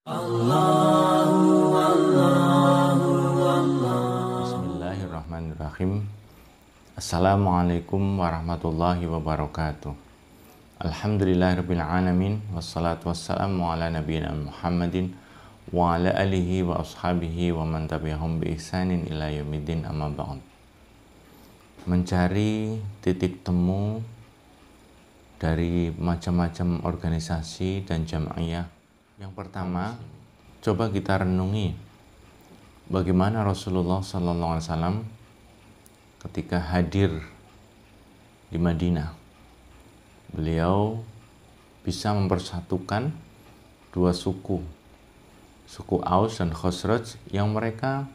Bismillahirrahmanirrahim. Assalamualaikum warahmatullahi wabarakatuh. Alhamdulillahirrabbilalamin. Wassalatu wassalamu ala nabiyina Muhammadin wa ala alihi wa ashabihi wa man tabi'ahum bi ihsanin ila yaumiddin, amma ba'd. Mencari titik temu dari macam-macam organisasi dan jamaiyah. Yang pertama, coba kita renungi bagaimana Rasulullah SAW ketika hadir di Madinah. Beliau bisa mempersatukan dua suku Aus dan Khosraj, yang mereka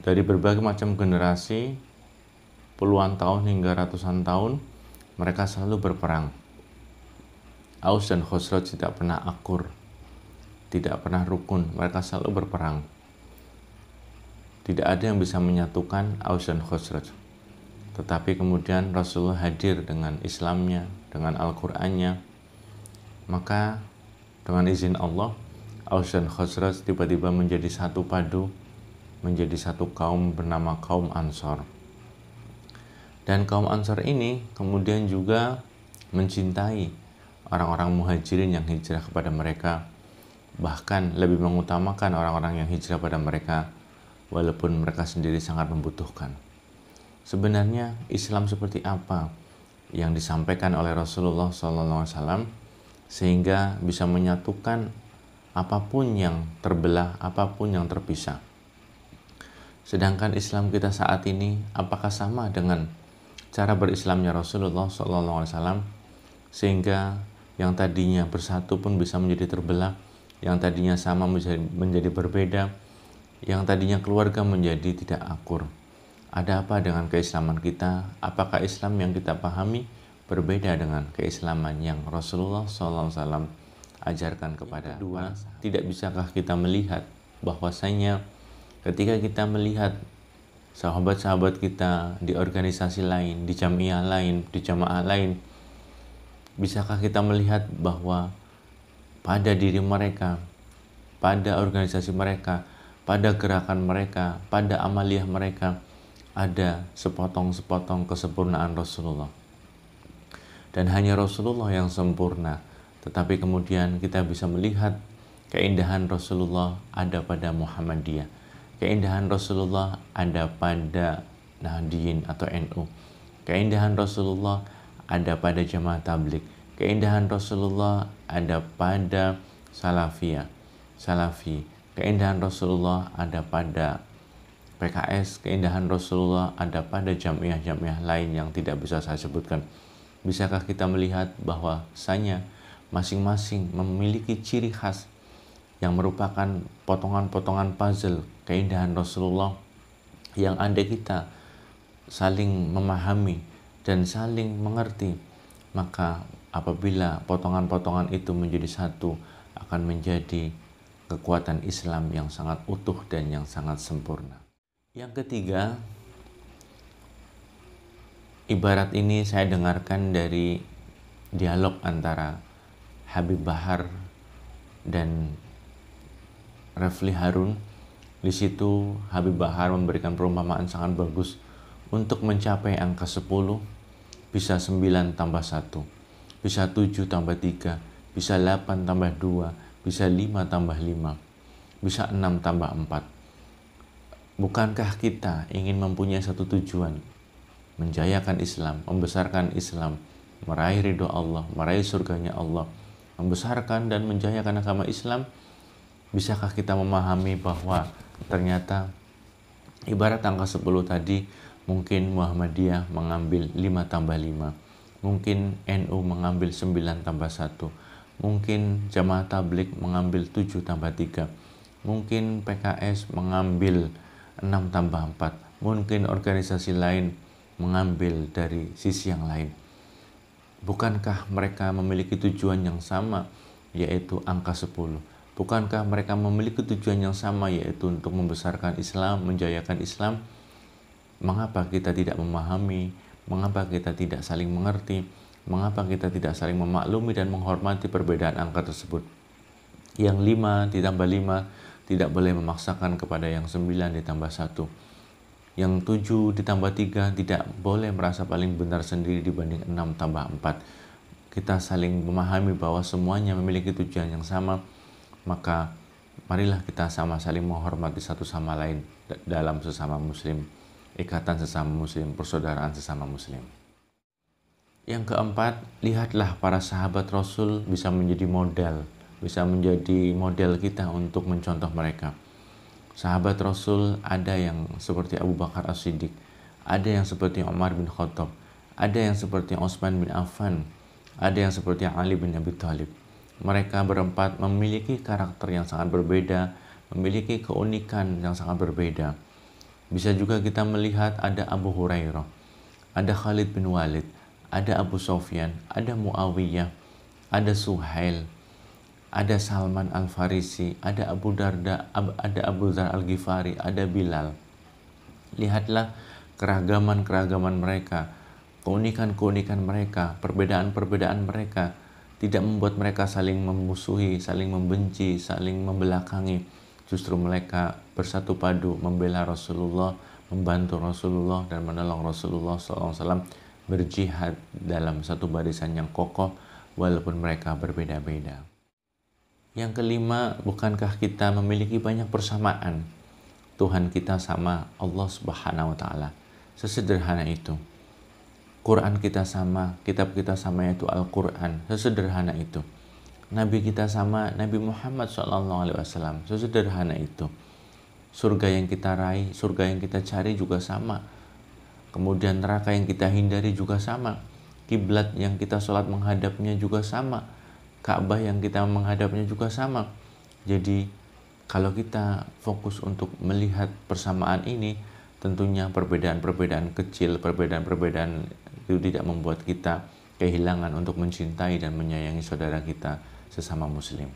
dari berbagai macam generasi, puluhan tahun hingga ratusan tahun, mereka selalu berperang. Aus dan Khosraj tidak pernah akur, tidak pernah rukun, mereka selalu berperang. Tidak ada yang bisa menyatukan Aus dan Khosraj. Tetapi kemudian Rasulullah hadir dengan Islamnya, dengan Al-Qur'annya. Maka dengan izin Allah, Aus dan Khosraj tiba-tiba menjadi satu padu, menjadi satu kaum bernama kaum Ansor. Dan kaum Ansor ini kemudian juga mencintai orang-orang muhajirin yang hijrah kepada mereka, bahkan lebih mengutamakan orang-orang yang hijrah pada mereka, walaupun mereka sendiri sangat membutuhkan. Sebenarnya Islam seperti apa yang disampaikan oleh Rasulullah SAW sehingga bisa menyatukan apapun yang terbelah, apapun yang terpisah. Sedangkan Islam kita saat ini apakah sama dengan cara berislamnya Rasulullah SAW, sehingga yang tadinya bersatu pun bisa menjadi terbelah, yang tadinya sama menjadi berbeda, yang tadinya keluarga menjadi tidak akur. Ada apa dengan keislaman kita? Apakah Islam yang kita pahami berbeda dengan keislaman yang Rasulullah SAW ajarkan kepada dua? Tidak bisakah kita melihat bahwasanya ketika kita melihat sahabat-sahabat kita di organisasi lain, di jamiah lain, di jamaah lain, bisakah kita melihat bahwa pada diri mereka, pada organisasi mereka, pada gerakan mereka, pada amaliyah mereka, ada sepotong-sepotong kesempurnaan Rasulullah. Dan hanya Rasulullah yang sempurna. Tetapi kemudian kita bisa melihat keindahan Rasulullah ada pada Muhammadiyah. Keindahan Rasulullah ada pada Nahdliyin atau NU. Keindahan Rasulullah ada pada Jamaah Tabligh. Keindahan Rasulullah ada pada Salafi. Keindahan Rasulullah ada pada PKS. Keindahan Rasulullah ada pada jamiah-jamiah lain yang tidak bisa saya sebutkan. Bisakah kita melihat bahwasanya masing-masing memiliki ciri khas yang merupakan potongan-potongan puzzle keindahan Rasulullah, yang andai kita saling memahami dan saling mengerti, maka apabila potongan-potongan itu menjadi satu, akan menjadi kekuatan Islam yang sangat utuh dan yang sangat sempurna. Yang ketiga, ibarat ini saya dengarkan dari dialog antara Habib Bahar dan Refli Harun. Di situ Habib Bahar memberikan perumpamaan sangat bagus. Untuk mencapai angka 10, bisa 9 tambah 1, bisa 7 tambah 3, bisa 8 tambah 2, bisa 5 tambah 5, bisa 6 tambah 4. Bukankah kita ingin mempunyai satu tujuan? Menjayakan Islam, membesarkan Islam, meraih ridho Allah, meraih surganya Allah, membesarkan dan menjayakan agama Islam. Bisakah kita memahami bahwa ternyata ibarat angka 10 tadi, mungkin Muhammadiyah mengambil 5 tambah 5, mungkin NU mengambil 9 tambah 1, mungkin Jamaah Tabligh mengambil 7 tambah 3, mungkin PKS mengambil 6 tambah 4, mungkin organisasi lain mengambil dari sisi yang lain. Bukankah mereka memiliki tujuan yang sama, yaitu angka 10? Bukankah mereka memiliki tujuan yang sama, yaitu untuk membesarkan Islam, menjayakan Islam? Mengapa kita tidak memahami? Mengapa kita tidak saling mengerti? Mengapa kita tidak saling memaklumi dan menghormati perbedaan angka tersebut? Yang 5 ditambah 5 tidak boleh memaksakan kepada yang 9 ditambah 1. Yang 7 ditambah 3 tidak boleh merasa paling benar sendiri dibanding 6 tambah 4. Kita saling memahami bahwa semuanya memiliki tujuan yang sama, maka marilah kita sama saling menghormati satu sama lain dalam sesama muslim, ikatan sesama muslim, persaudaraan sesama muslim. Yang keempat, lihatlah para sahabat Rasul bisa menjadi model kita untuk mencontoh mereka. Sahabat Rasul ada yang seperti Abu Bakar As-Siddiq, ada yang seperti Umar bin Khattab, ada yang seperti Utsman bin Affan, ada yang seperti Ali bin Abi Thalib. Mereka berempat memiliki karakter yang sangat berbeda, memiliki keunikan yang sangat berbeda. Bisa juga kita melihat ada Abu Hurairah, ada Khalid bin Walid, ada Abu Sufyan, ada Muawiyah, ada Suhail, ada Salman Al-Farisi, ada Abu Darda, ada Abu Dzar Al-Ghifari, ada Bilal. Lihatlah keragaman-keragaman mereka, keunikan-keunikan mereka, perbedaan-perbedaan mereka tidak membuat mereka saling memusuhi, saling membenci, saling membelakangi. Justru mereka bersatu padu membela Rasulullah, membantu Rasulullah dan menolong Rasulullah SAW berjihad dalam satu barisan yang kokoh walaupun mereka berbeda-beda. Yang kelima, bukankah kita memiliki banyak persamaan? Tuhan kita sama Allah Subhanahu wa Ta'ala. Sesederhana itu. Quran kita sama, kitab kita sama, yaitu Al-Quran. Sesederhana itu. Nabi kita sama, Nabi Muhammad SAW. Sesederhana itu. Surga yang kita raih, surga yang kita cari juga sama. Kemudian neraka yang kita hindari juga sama. Kiblat yang kita sholat menghadapnya juga sama. Ka'bah yang kita menghadapnya juga sama. Jadi kalau kita fokus untuk melihat persamaan ini, tentunya perbedaan-perbedaan kecil, perbedaan-perbedaan itu tidak membuat kita kehilangan untuk mencintai dan menyayangi saudara kita sesama muslim.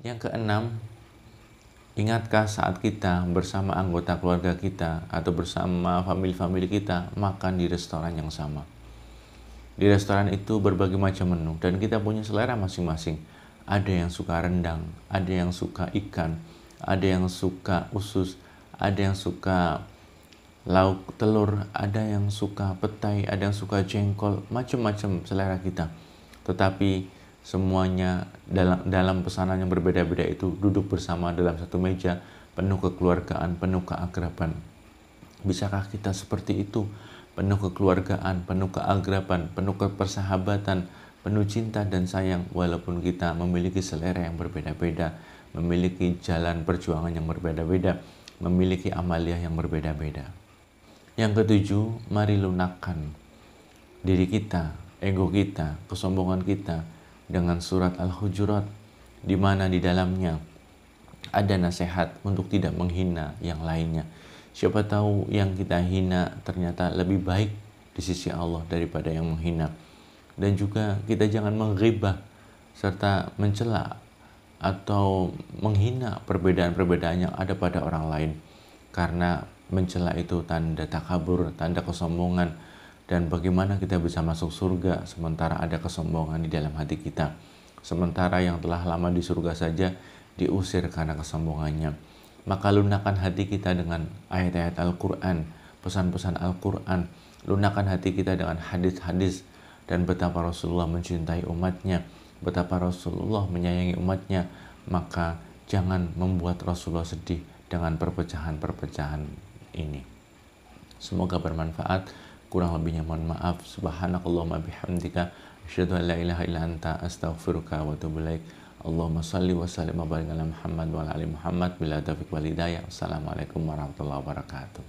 Yang keenam, ingatkah saat kita bersama anggota keluarga kita atau bersama famili-famili kita makan di restoran yang sama? Di restoran itu berbagai macam menu dan kita punya selera masing-masing. Ada yang suka rendang, ada yang suka ikan, ada yang suka usus, ada yang suka lauk telur, ada yang suka petai, ada yang suka jengkol, macam-macam selera kita. Tetapi semuanya dalam pesanan yang berbeda-beda itu duduk bersama dalam satu meja, penuh kekeluargaan, penuh keakraban. Bisakah kita seperti itu? Penuh kekeluargaan, penuh keakraban, penuh kepersahabatan, penuh cinta dan sayang, walaupun kita memiliki selera yang berbeda-beda, memiliki jalan perjuangan yang berbeda-beda, memiliki amaliyah yang berbeda-beda. Yang ketujuh, mari lunakkan diri kita, ego kita, kesombongan kita dengan surat Al-Hujurat, di mana di dalamnya ada nasihat untuk tidak menghina yang lainnya. Siapa tahu yang kita hina ternyata lebih baik di sisi Allah daripada yang menghina. Dan juga kita jangan menghibah serta mencela atau menghina perbedaan-perbedaan yang ada pada orang lain. Karena mencela itu tanda takabur, tanda kesombongan. Dan bagaimana kita bisa masuk surga sementara ada kesombongan di dalam hati kita. Sementara yang telah lama di surga saja diusir karena kesombongannya. Maka lunakkan hati kita dengan ayat-ayat Al-Quran, pesan-pesan Al-Quran. Lunakkan hati kita dengan hadis-hadis dan betapa Rasulullah mencintai umatnya, betapa Rasulullah menyayangi umatnya. Maka jangan membuat Rasulullah sedih dengan perpecahan-perpecahan ini. Semoga bermanfaat. Kurang lebihnya mohon maaf. Subhanakallahumma bihamdika asyhadu an la ilaha illa anta astaghfiruka wa atubu ilaik. Allahumma salli wa sallim wa barik ala Muhammad wa ala ali Muhammad bila taufiq wal hidayah. Assalamualaikum warahmatullahi wabarakatuh.